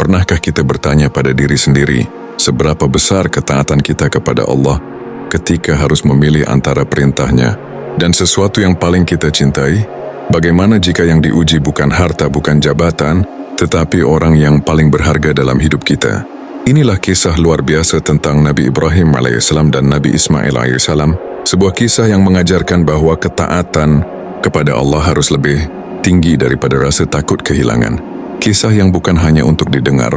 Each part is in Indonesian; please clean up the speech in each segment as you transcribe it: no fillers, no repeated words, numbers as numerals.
Pernahkah kita bertanya pada diri sendiri, seberapa besar ketaatan kita kepada Allah ketika harus memilih antara perintahnya dan sesuatu yang paling kita cintai? Bagaimana jika yang diuji bukan harta, bukan jabatan, tetapi orang yang paling berharga dalam hidup kita? Inilah kisah luar biasa tentang Nabi Ibrahim alaihissalam dan Nabi Ismail alaihissalam, sebuah kisah yang mengajarkan bahwa ketaatan kepada Allah harus lebih tinggi daripada rasa takut kehilangan. Kisah yang bukan hanya untuk didengar,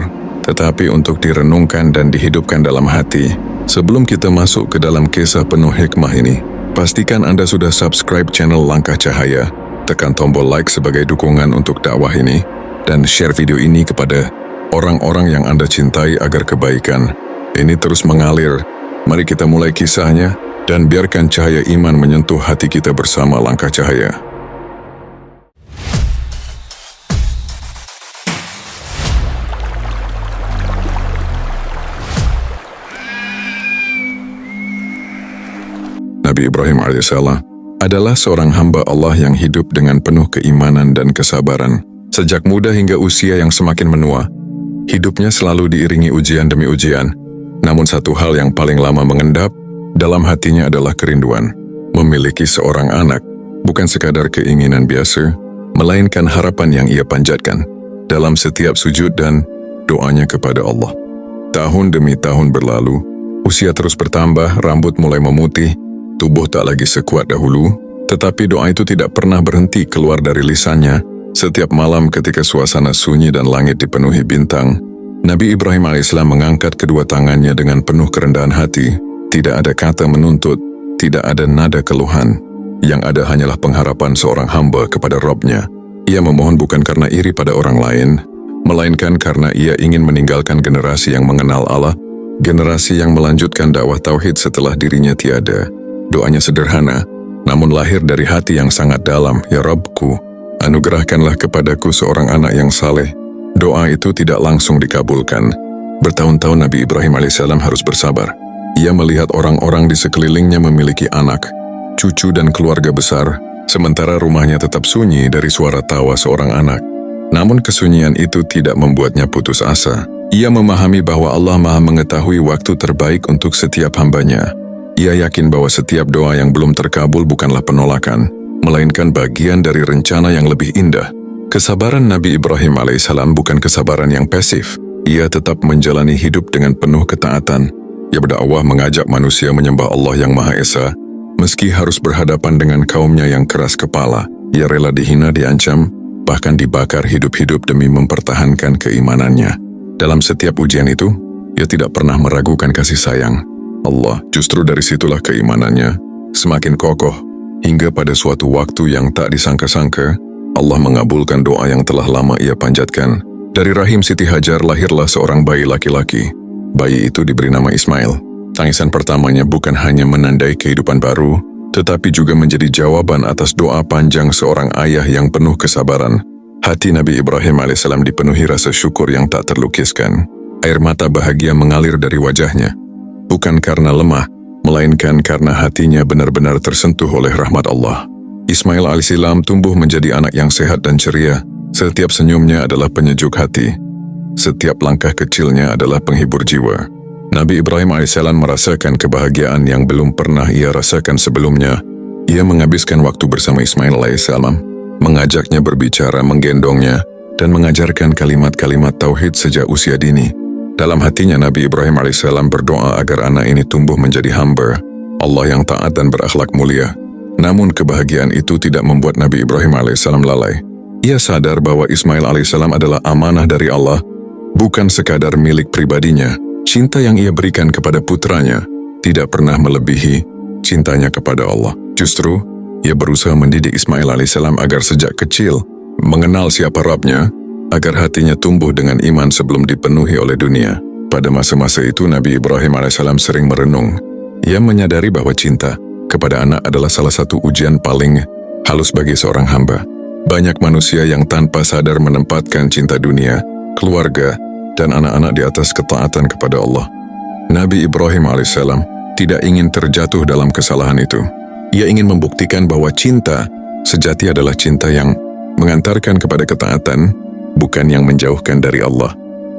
tetapi untuk direnungkan dan dihidupkan dalam hati. Sebelum kita masuk ke dalam kisah penuh hikmah ini, pastikan Anda sudah subscribe channel Langkah Cahaya, tekan tombol like sebagai dukungan untuk dakwah ini, dan share video ini kepada orang-orang yang Anda cintai agar kebaikan ini terus mengalir. Mari kita mulai kisahnya dan biarkan cahaya iman menyentuh hati kita bersama Langkah Cahaya. Nabi Ibrahim alaihissalam adalah seorang hamba Allah yang hidup dengan penuh keimanan dan kesabaran. Sejak muda hingga usia yang semakin menua, hidupnya selalu diiringi ujian demi ujian. Namun satu hal yang paling lama mengendap dalam hatinya adalah kerinduan. Memiliki seorang anak bukan sekadar keinginan biasa, melainkan harapan yang ia panjatkan dalam setiap sujud dan doanya kepada Allah. Tahun demi tahun berlalu, usia terus bertambah, rambut mulai memutih, tubuh tak lagi sekuat dahulu, tetapi doa itu tidak pernah berhenti keluar dari lisannya. Setiap malam ketika suasana sunyi dan langit dipenuhi bintang, Nabi Ibrahim alaihissalam mengangkat kedua tangannya dengan penuh kerendahan hati. Tidak ada kata menuntut, tidak ada nada keluhan. Yang ada hanyalah pengharapan seorang hamba kepada Rabb-Nya. Ia memohon bukan karena iri pada orang lain, melainkan karena ia ingin meninggalkan generasi yang mengenal Allah, generasi yang melanjutkan dakwah tauhid setelah dirinya tiada. Doanya sederhana, namun lahir dari hati yang sangat dalam. Ya Rabbku, anugerahkanlah kepadaku seorang anak yang saleh. Doa itu tidak langsung dikabulkan. Bertahun-tahun Nabi Ibrahim alaihissalam harus bersabar. Ia melihat orang-orang di sekelilingnya memiliki anak, cucu dan keluarga besar, sementara rumahnya tetap sunyi dari suara tawa seorang anak. Namun kesunyian itu tidak membuatnya putus asa. Ia memahami bahwa Allah Maha mengetahui waktu terbaik untuk setiap hambanya. Ia yakin bahwa setiap doa yang belum terkabul bukanlah penolakan, melainkan bagian dari rencana yang lebih indah. Kesabaran Nabi Ibrahim alaihissalam bukan kesabaran yang pasif. Ia tetap menjalani hidup dengan penuh ketaatan. Ia berdakwah mengajak manusia menyembah Allah yang Maha Esa, meski harus berhadapan dengan kaumnya yang keras kepala. Ia rela dihina, diancam, bahkan dibakar hidup-hidup demi mempertahankan keimanannya. Dalam setiap ujian itu, ia tidak pernah meragukan kasih sayang Allah. Justru dari situlah keimanannya semakin kokoh. Hingga pada suatu waktu yang tak disangka-sangka, Allah mengabulkan doa yang telah lama ia panjatkan. Dari rahim Siti Hajar lahirlah seorang bayi laki-laki. Bayi itu diberi nama Ismail. Tangisan pertamanya bukan hanya menandai kehidupan baru, tetapi juga menjadi jawaban atas doa panjang seorang ayah yang penuh kesabaran. Hati Nabi Ibrahim alaihissalam dipenuhi rasa syukur yang tak terlukiskan. Air mata bahagia mengalir dari wajahnya. Bukan karena lemah, melainkan karena hatinya benar-benar tersentuh oleh rahmat Allah. Ismail alaihissalam tumbuh menjadi anak yang sehat dan ceria. Setiap senyumnya adalah penyejuk hati. Setiap langkah kecilnya adalah penghibur jiwa. Nabi Ibrahim alaihissalam merasakan kebahagiaan yang belum pernah ia rasakan sebelumnya. Ia menghabiskan waktu bersama Ismail alaihissalam, mengajaknya berbicara, menggendongnya, dan mengajarkan kalimat-kalimat tauhid sejak usia dini. Dalam hatinya Nabi Ibrahim alaihissalam berdoa agar anak ini tumbuh menjadi hamba Allah yang taat dan berakhlak mulia. Namun kebahagiaan itu tidak membuat Nabi Ibrahim alaihissalam lalai. Ia sadar bahwa Ismail alaihissalam adalah amanah dari Allah, bukan sekadar milik pribadinya. Cinta yang ia berikan kepada putranya tidak pernah melebihi cintanya kepada Allah. Justru, ia berusaha mendidik Ismail alaihissalam agar sejak kecil mengenal siapa Rabb-Nya, agar hatinya tumbuh dengan iman sebelum dipenuhi oleh dunia. Pada masa-masa itu Nabi Ibrahim alaihissalam sering merenung. Ia menyadari bahwa cinta kepada anak adalah salah satu ujian paling halus bagi seorang hamba. Banyak manusia yang tanpa sadar menempatkan cinta dunia, keluarga, dan anak-anak di atas ketaatan kepada Allah. Nabi Ibrahim alaihissalam tidak ingin terjatuh dalam kesalahan itu. Ia ingin membuktikan bahwa cinta sejati adalah cinta yang mengantarkan kepada ketaatan, bukan yang menjauhkan dari Allah.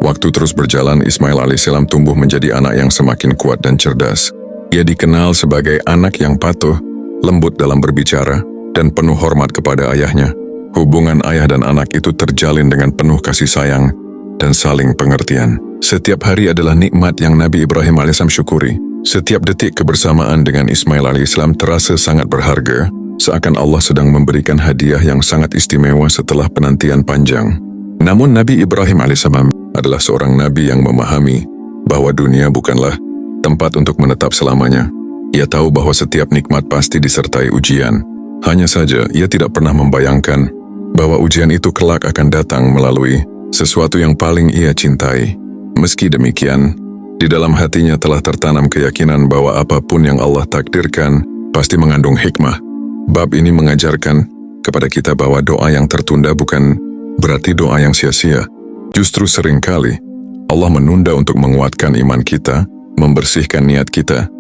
Waktu terus berjalan, Ismail alaihissalam tumbuh menjadi anak yang semakin kuat dan cerdas. Ia dikenal sebagai anak yang patuh, lembut dalam berbicara, dan penuh hormat kepada ayahnya. Hubungan ayah dan anak itu terjalin dengan penuh kasih sayang dan saling pengertian. Setiap hari adalah nikmat yang Nabi Ibrahim alaihissalam syukuri. Setiap detik kebersamaan dengan Ismail alaihissalam terasa sangat berharga, seakan Allah sedang memberikan hadiah yang sangat istimewa setelah penantian panjang. Namun Nabi Ibrahim alaihissalam adalah seorang nabi yang memahami bahwa dunia bukanlah tempat untuk menetap selamanya. Ia tahu bahwa setiap nikmat pasti disertai ujian. Hanya saja ia tidak pernah membayangkan bahwa ujian itu kelak akan datang melalui sesuatu yang paling ia cintai. Meski demikian, di dalam hatinya telah tertanam keyakinan bahwa apapun yang Allah takdirkan pasti mengandung hikmah. Bab ini mengajarkan kepada kita bahwa doa yang tertunda bukan berarti doa yang sia-sia. Justru seringkali Allah menunda untuk menguatkan iman kita, membersihkan niat kita,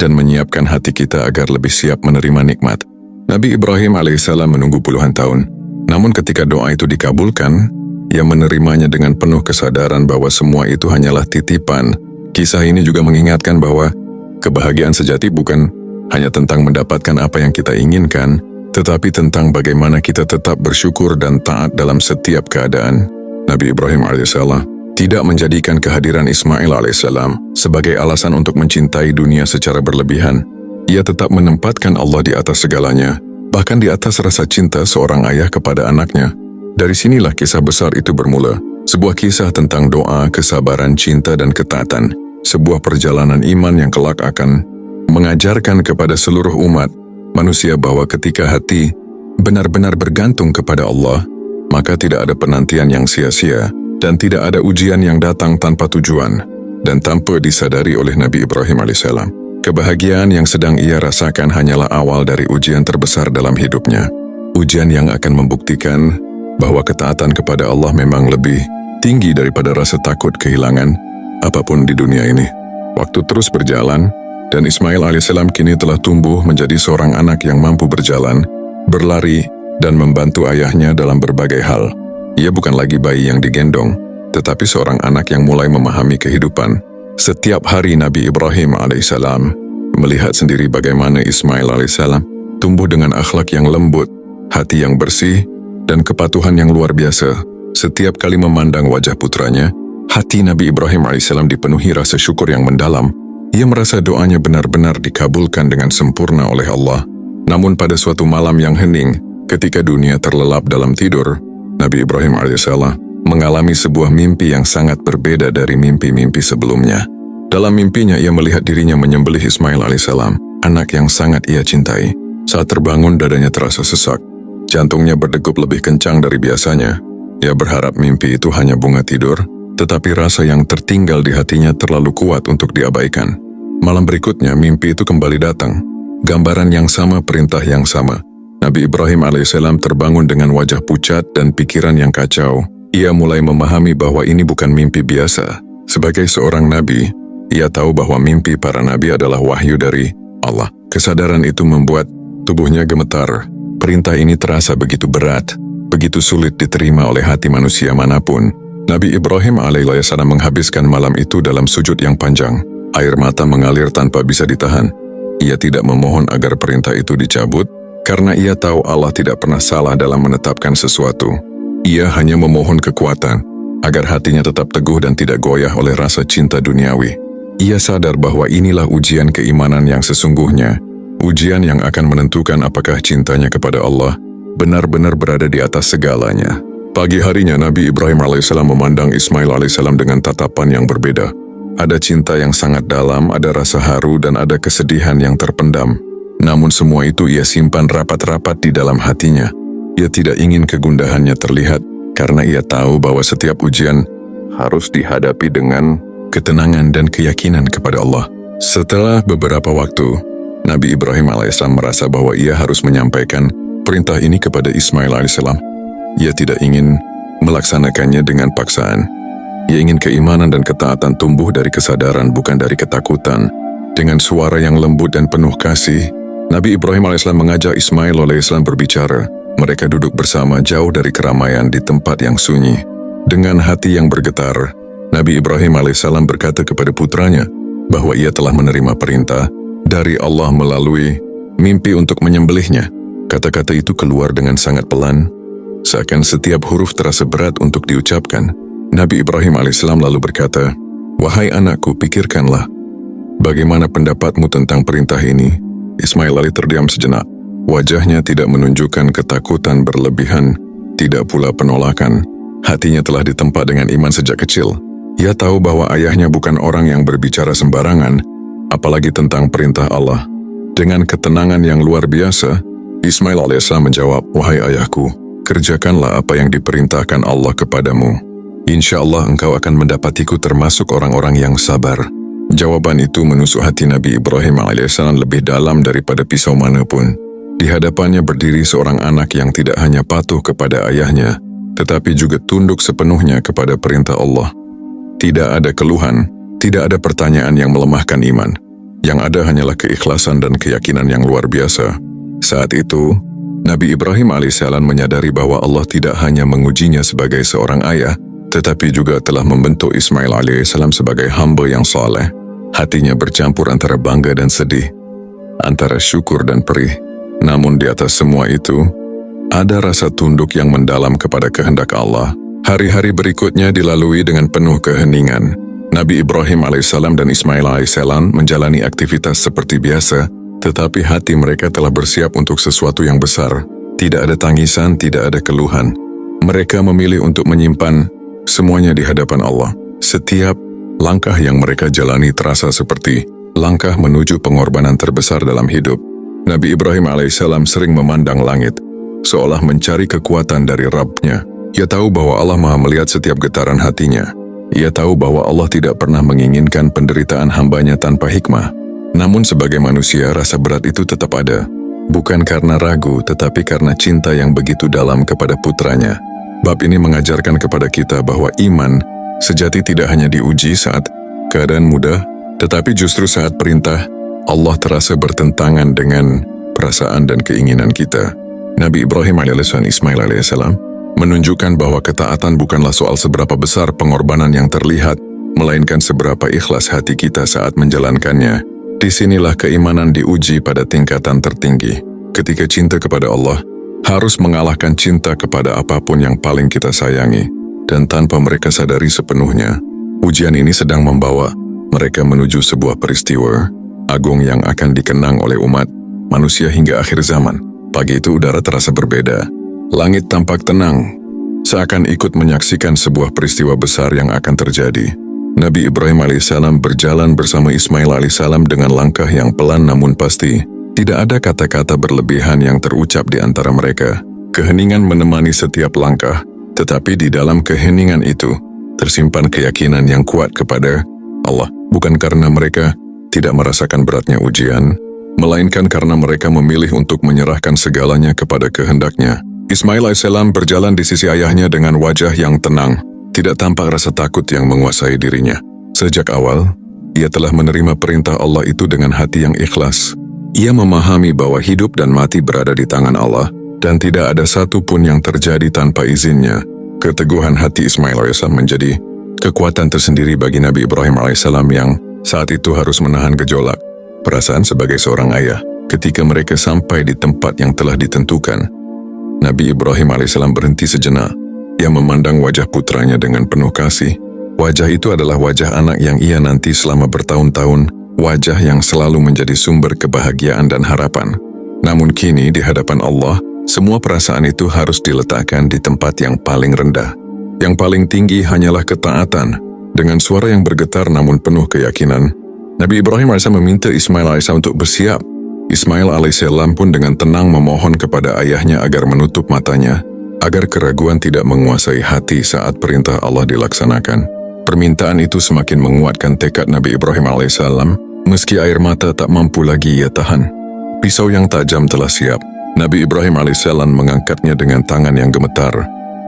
dan menyiapkan hati kita agar lebih siap menerima nikmat. Nabi Ibrahim alaihissalam menunggu puluhan tahun. Namun ketika doa itu dikabulkan, ia menerimanya dengan penuh kesadaran bahwa semua itu hanyalah titipan. Kisah ini juga mengingatkan bahwa kebahagiaan sejati bukan hanya tentang mendapatkan apa yang kita inginkan, tetapi tentang bagaimana kita tetap bersyukur dan taat dalam setiap keadaan. Nabi Ibrahim alaihissalam tidak menjadikan kehadiran Ismail alaihissalam sebagai alasan untuk mencintai dunia secara berlebihan. Ia tetap menempatkan Allah di atas segalanya, bahkan di atas rasa cinta seorang ayah kepada anaknya. Dari sinilah kisah besar itu bermula. Sebuah kisah tentang doa, kesabaran, cinta, dan ketaatan. Sebuah perjalanan iman yang kelak akan mengajarkan kepada seluruh umat manusia bahwa ketika hati benar-benar bergantung kepada Allah, maka tidak ada penantian yang sia-sia dan tidak ada ujian yang datang tanpa tujuan. Dan tanpa disadari oleh Nabi Ibrahim alaihissalam, kebahagiaan yang sedang ia rasakan hanyalah awal dari ujian terbesar dalam hidupnya. Ujian yang akan membuktikan bahwa ketaatan kepada Allah memang lebih tinggi daripada rasa takut kehilangan apapun di dunia ini. Waktu terus berjalan, dan Ismail alaihissalam kini telah tumbuh menjadi seorang anak yang mampu berjalan, berlari, dan membantu ayahnya dalam berbagai hal. Ia bukan lagi bayi yang digendong, tetapi seorang anak yang mulai memahami kehidupan. Setiap hari Nabi Ibrahim alaihissalam melihat sendiri bagaimana Ismail alaihissalam tumbuh dengan akhlak yang lembut, hati yang bersih, dan kepatuhan yang luar biasa. Setiap kali memandang wajah putranya, hati Nabi Ibrahim alaihissalam dipenuhi rasa syukur yang mendalam. Ia merasa doanya benar-benar dikabulkan dengan sempurna oleh Allah. Namun pada suatu malam yang hening, ketika dunia terlelap dalam tidur, Nabi Ibrahim alaihissalam mengalami sebuah mimpi yang sangat berbeda dari mimpi-mimpi sebelumnya. Dalam mimpinya ia melihat dirinya menyembelih Ismail alaihissalam, anak yang sangat ia cintai. Saat terbangun dadanya terasa sesak, jantungnya berdegup lebih kencang dari biasanya. Ia berharap mimpi itu hanya bunga tidur, tetapi rasa yang tertinggal di hatinya terlalu kuat untuk diabaikan. Malam berikutnya mimpi itu kembali datang. Gambaran yang sama, perintah yang sama. Nabi Ibrahim alaihissalam terbangun dengan wajah pucat dan pikiran yang kacau. Ia mulai memahami bahwa ini bukan mimpi biasa. Sebagai seorang nabi, ia tahu bahwa mimpi para nabi adalah wahyu dari Allah. Kesadaran itu membuat tubuhnya gemetar. Perintah ini terasa begitu berat, begitu sulit diterima oleh hati manusia manapun. Nabi Ibrahim alaihissalam menghabiskan malam itu dalam sujud yang panjang. Air mata mengalir tanpa bisa ditahan. Ia tidak memohon agar perintah itu dicabut, karena ia tahu Allah tidak pernah salah dalam menetapkan sesuatu. Ia hanya memohon kekuatan, agar hatinya tetap teguh dan tidak goyah oleh rasa cinta duniawi. Ia sadar bahwa inilah ujian keimanan yang sesungguhnya, ujian yang akan menentukan apakah cintanya kepada Allah benar-benar berada di atas segalanya. Pagi harinya Nabi Ibrahim alaihissalam memandang Ismail alaihissalam dengan tatapan yang berbeda. Ada cinta yang sangat dalam, ada rasa haru, dan ada kesedihan yang terpendam. Namun semua itu ia simpan rapat-rapat di dalam hatinya. Ia tidak ingin kegundahannya terlihat, karena ia tahu bahwa setiap ujian harus dihadapi dengan ketenangan dan keyakinan kepada Allah. Setelah beberapa waktu, Nabi Ibrahim alaihissalam merasa bahwa ia harus menyampaikan perintah ini kepada Ismail alaihissalam. Ia tidak ingin melaksanakannya dengan paksaan. Ia ingin keimanan dan ketaatan tumbuh dari kesadaran, bukan dari ketakutan. Dengan suara yang lembut dan penuh kasih, Nabi Ibrahim alaihissalam mengajak Ismail alaihissalam berbicara. Mereka duduk bersama jauh dari keramaian di tempat yang sunyi. Dengan hati yang bergetar, Nabi Ibrahim alaihissalam berkata kepada putranya bahwa ia telah menerima perintah dari Allah melalui mimpi untuk menyembelihnya. Kata-kata itu keluar dengan sangat pelan, seakan setiap huruf terasa berat untuk diucapkan. Nabi Ibrahim alaihissalam lalu berkata, "Wahai anakku, pikirkanlah. Bagaimana pendapatmu tentang perintah ini?" Ismail alaihi terdiam sejenak. Wajahnya tidak menunjukkan ketakutan berlebihan, tidak pula penolakan. Hatinya telah ditempa dengan iman sejak kecil. Ia tahu bahwa ayahnya bukan orang yang berbicara sembarangan, apalagi tentang perintah Allah. Dengan ketenangan yang luar biasa, Ismail alaihissalam menjawab, "Wahai ayahku, kerjakanlah apa yang diperintahkan Allah kepadamu. Insya Allah engkau akan mendapatiku termasuk orang-orang yang sabar." Jawaban itu menusuk hati Nabi Ibrahim alaihissalam lebih dalam daripada pisau manapun. Di hadapannya berdiri seorang anak yang tidak hanya patuh kepada ayahnya, tetapi juga tunduk sepenuhnya kepada perintah Allah. Tidak ada keluhan, tidak ada pertanyaan yang melemahkan iman. Yang ada hanyalah keikhlasan dan keyakinan yang luar biasa. Saat itu, Nabi Ibrahim alaihissalam menyadari bahwa Allah tidak hanya mengujinya sebagai seorang ayah, tetapi juga telah membentuk Ismail alaihissalam sebagai hamba yang saleh. Hatinya bercampur antara bangga dan sedih, antara syukur dan perih. Namun di atas semua itu, ada rasa tunduk yang mendalam kepada kehendak Allah. Hari-hari berikutnya dilalui dengan penuh keheningan. Nabi Ibrahim alaihissalam dan Ismail alaihissalam menjalani aktivitas seperti biasa, tetapi hati mereka telah bersiap untuk sesuatu yang besar. Tidak ada tangisan, tidak ada keluhan. Mereka memilih untuk menyimpan semuanya di hadapan Allah. Setiap langkah yang mereka jalani terasa seperti langkah menuju pengorbanan terbesar dalam hidup. Nabi Ibrahim alaihissalam sering memandang langit, seolah mencari kekuatan dari Rabb-Nya. Ia tahu bahwa Allah Maha melihat setiap getaran hatinya. Ia tahu bahwa Allah tidak pernah menginginkan penderitaan hambanya tanpa hikmah. Namun sebagai manusia, rasa berat itu tetap ada. Bukan karena ragu, tetapi karena cinta yang begitu dalam kepada putranya. Bab ini mengajarkan kepada kita bahwa iman sejati tidak hanya diuji saat keadaan mudah, tetapi justru saat perintah Allah terasa bertentangan dengan perasaan dan keinginan kita. Nabi Ibrahim alaihissalam Ismail alaihissalam menunjukkan bahwa ketaatan bukanlah soal seberapa besar pengorbanan yang terlihat, melainkan seberapa ikhlas hati kita saat menjalankannya. Disinilah keimanan diuji pada tingkatan tertinggi. Ketika cinta kepada Allah harus mengalahkan cinta kepada apapun yang paling kita sayangi, dan tanpa mereka sadari sepenuhnya, ujian ini sedang membawa mereka menuju sebuah peristiwa agung yang akan dikenang oleh umat manusia hingga akhir zaman. Pagi itu udara terasa berbeda. Langit tampak tenang, seakan ikut menyaksikan sebuah peristiwa besar yang akan terjadi. Nabi Ibrahim alaihissalam berjalan bersama Ismail alaihissalam dengan langkah yang pelan namun pasti. Tidak ada kata-kata berlebihan yang terucap di antara mereka. Keheningan menemani setiap langkah, tetapi di dalam keheningan itu tersimpan keyakinan yang kuat kepada Allah. Bukan karena mereka tidak merasakan beratnya ujian, melainkan karena mereka memilih untuk menyerahkan segalanya kepada kehendak-Nya. Ismail alaihissalam berjalan di sisi ayahnya dengan wajah yang tenang, tidak tampak rasa takut yang menguasai dirinya. Sejak awal, ia telah menerima perintah Allah itu dengan hati yang ikhlas. Ia memahami bahwa hidup dan mati berada di tangan Allah, dan tidak ada satu pun yang terjadi tanpa izinnya. Keteguhan hati Ismail alaihissalam menjadi kekuatan tersendiri bagi Nabi Ibrahim alaihissalam yang saat itu harus menahan gejolak perasaan sebagai seorang ayah. Ketika mereka sampai di tempat yang telah ditentukan, Nabi Ibrahim alaihissalam berhenti sejenak. Ia memandang wajah putranya dengan penuh kasih. Wajah itu adalah wajah anak yang ia nanti selama bertahun-tahun, wajah yang selalu menjadi sumber kebahagiaan dan harapan. Namun kini di hadapan Allah, semua perasaan itu harus diletakkan di tempat yang paling rendah. Yang paling tinggi hanyalah ketaatan. Dengan suara yang bergetar namun penuh keyakinan, Nabi Ibrahim AS meminta Ismail AS untuk bersiap. Ismail AS pun dengan tenang memohon kepada ayahnya agar menutup matanya, agar keraguan tidak menguasai hati saat perintah Allah dilaksanakan. Permintaan itu semakin menguatkan tekad Nabi Ibrahim AS, meski air mata tak mampu lagi ia tahan. Pisau yang tajam telah siap. Nabi Ibrahim AS mengangkatnya dengan tangan yang gemetar.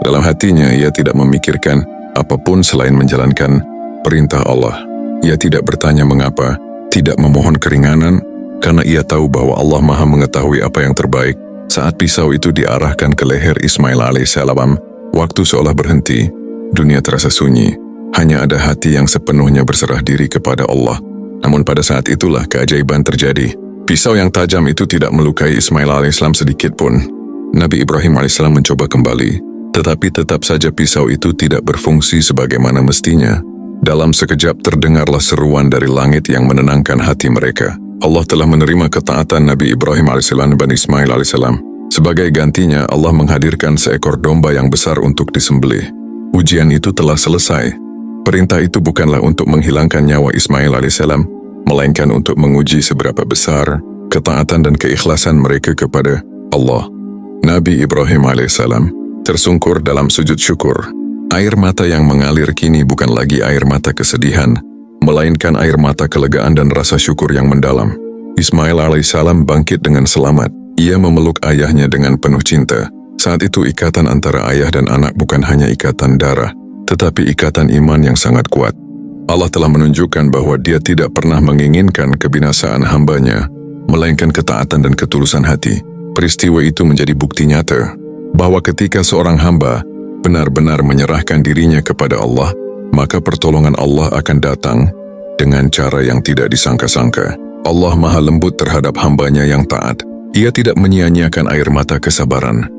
Dalam hatinya ia tidak memikirkan apapun selain menjalankan perintah Allah. Ia tidak bertanya mengapa, tidak memohon keringanan, karena ia tahu bahwa Allah Maha mengetahui apa yang terbaik. Saat pisau itu diarahkan ke leher Ismail alaihissalam, waktu seolah berhenti, dunia terasa sunyi. Hanya ada hati yang sepenuhnya berserah diri kepada Allah. Namun pada saat itulah keajaiban terjadi. Pisau yang tajam itu tidak melukai Ismail alaihissalam sedikit pun. Nabi Ibrahim alaihissalam mencoba kembali, tetapi tetap saja pisau itu tidak berfungsi sebagaimana mestinya. Dalam sekejap terdengarlah seruan dari langit yang menenangkan hati mereka. Allah telah menerima ketaatan Nabi Ibrahim alaihissalam dan Ismail alaihissalam. Sebagai gantinya, Allah menghadirkan seekor domba yang besar untuk disembelih. Ujian itu telah selesai. Perintah itu bukanlah untuk menghilangkan nyawa Ismail alaihissalam, melainkan untuk menguji seberapa besar ketaatan dan keikhlasan mereka kepada Allah. Nabi Ibrahim alaihissalam tersungkur dalam sujud syukur. Air mata yang mengalir kini bukan lagi air mata kesedihan, melainkan air mata kelegaan dan rasa syukur yang mendalam. Ismail alaihissalam bangkit dengan selamat. Ia memeluk ayahnya dengan penuh cinta. Saat itu ikatan antara ayah dan anak bukan hanya ikatan darah, tetapi ikatan iman yang sangat kuat. Allah telah menunjukkan bahwa Dia tidak pernah menginginkan kebinasaan hambanya, melainkan ketaatan dan ketulusan hati. Peristiwa itu menjadi bukti nyata bahwa ketika seorang hamba benar-benar menyerahkan dirinya kepada Allah, maka pertolongan Allah akan datang dengan cara yang tidak disangka-sangka. Allah maha lembut terhadap hambanya yang taat. Ia tidak menyia-nyiakan air mata kesabaran,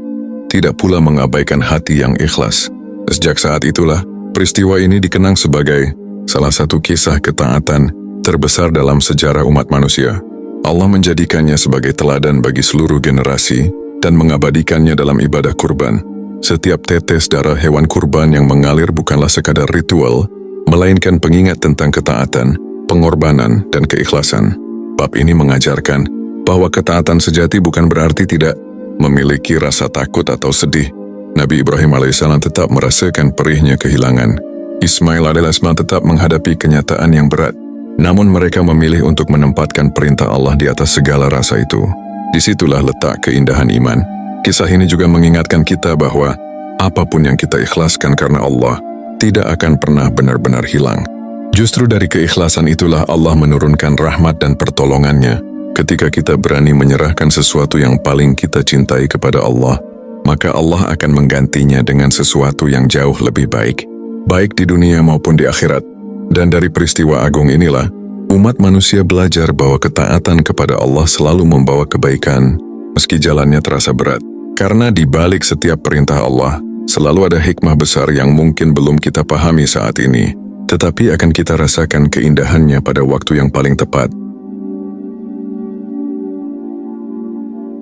tidak pula mengabaikan hati yang ikhlas. Sejak saat itulah, peristiwa ini dikenang sebagai salah satu kisah ketaatan terbesar dalam sejarah umat manusia. Allah menjadikannya sebagai teladan bagi seluruh generasi dan mengabadikannya dalam ibadah kurban. Setiap tetes darah hewan kurban yang mengalir bukanlah sekadar ritual, melainkan pengingat tentang ketaatan, pengorbanan, dan keikhlasan. Bab ini mengajarkan bahwa ketaatan sejati bukan berarti tidak memiliki rasa takut atau sedih. Nabi Ibrahim alaihissalam tetap merasakan perihnya kehilangan. Ismail alaihissalam tetap menghadapi kenyataan yang berat. Namun mereka memilih untuk menempatkan perintah Allah di atas segala rasa itu. Disitulah letak keindahan iman. Kisah ini juga mengingatkan kita bahwa apapun yang kita ikhlaskan karena Allah tidak akan pernah benar-benar hilang. Justru dari keikhlasan itulah Allah menurunkan rahmat dan pertolongannya. Ketika kita berani menyerahkan sesuatu yang paling kita cintai kepada Allah, maka Allah akan menggantinya dengan sesuatu yang jauh lebih baik, baik di dunia maupun di akhirat. Dan dari peristiwa agung inilah, umat manusia belajar bahwa ketaatan kepada Allah selalu membawa kebaikan, meski jalannya terasa berat. Karena di balik setiap perintah Allah, selalu ada hikmah besar yang mungkin belum kita pahami saat ini, tetapi akan kita rasakan keindahannya pada waktu yang paling tepat.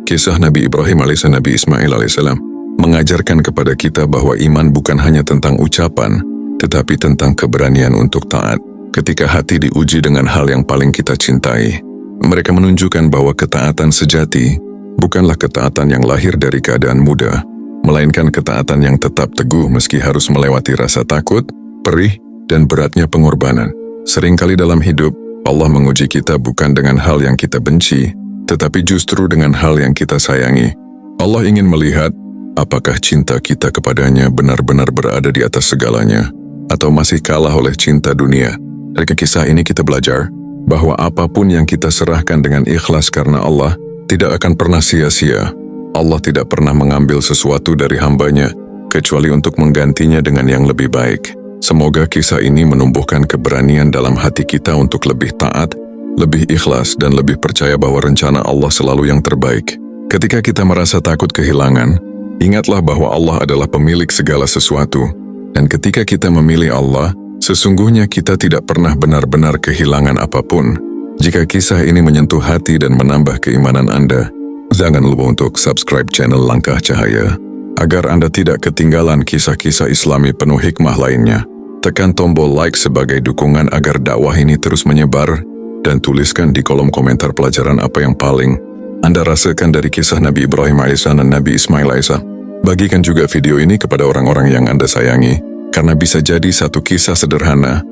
Kisah Nabi Ibrahim alaihissalam, Nabi Ismail alaihissalam mengajarkan kepada kita bahwa iman bukan hanya tentang ucapan, tetapi tentang keberanian untuk taat. Ketika hati diuji dengan hal yang paling kita cintai, mereka menunjukkan bahwa ketaatan sejati bukanlah ketaatan yang lahir dari keadaan mudah, melainkan ketaatan yang tetap teguh meski harus melewati rasa takut, perih, dan beratnya pengorbanan. Seringkali dalam hidup, Allah menguji kita bukan dengan hal yang kita benci, tetapi justru dengan hal yang kita sayangi. Allah ingin melihat apakah cinta kita kepadanya benar-benar berada di atas segalanya, atau masih kalah oleh cinta dunia. Dari kisah ini kita belajar bahwa apapun yang kita serahkan dengan ikhlas karena Allah tidak akan pernah sia-sia. Allah tidak pernah mengambil sesuatu dari hambanya kecuali untuk menggantinya dengan yang lebih baik. Semoga kisah ini menumbuhkan keberanian dalam hati kita untuk lebih taat, lebih ikhlas, dan lebih percaya bahwa rencana Allah selalu yang terbaik. Ketika kita merasa takut kehilangan, ingatlah bahwa Allah adalah pemilik segala sesuatu. Dan ketika kita memilih Allah, sesungguhnya kita tidak pernah benar-benar kehilangan apapun. Jika kisah ini menyentuh hati dan menambah keimanan Anda, jangan lupa untuk subscribe channel Langkah Cahaya, agar Anda tidak ketinggalan kisah-kisah Islami penuh hikmah lainnya. Tekan tombol like sebagai dukungan agar dakwah ini terus menyebar, dan tuliskan di kolom komentar pelajaran apa yang paling Anda rasakan dari kisah Nabi Ibrahim alaihissalam dan Nabi Ismail alaihissalam. Bagikan juga video ini kepada orang-orang yang Anda sayangi, karena bisa jadi satu kisah sederhana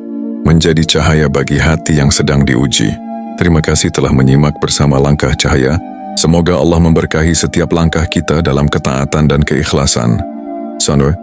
menjadi cahaya bagi hati yang sedang diuji. Terima kasih telah menyimak bersama Langkah Cahaya. Semoga Allah memberkahi setiap langkah kita dalam ketaatan dan keikhlasan. Sanur.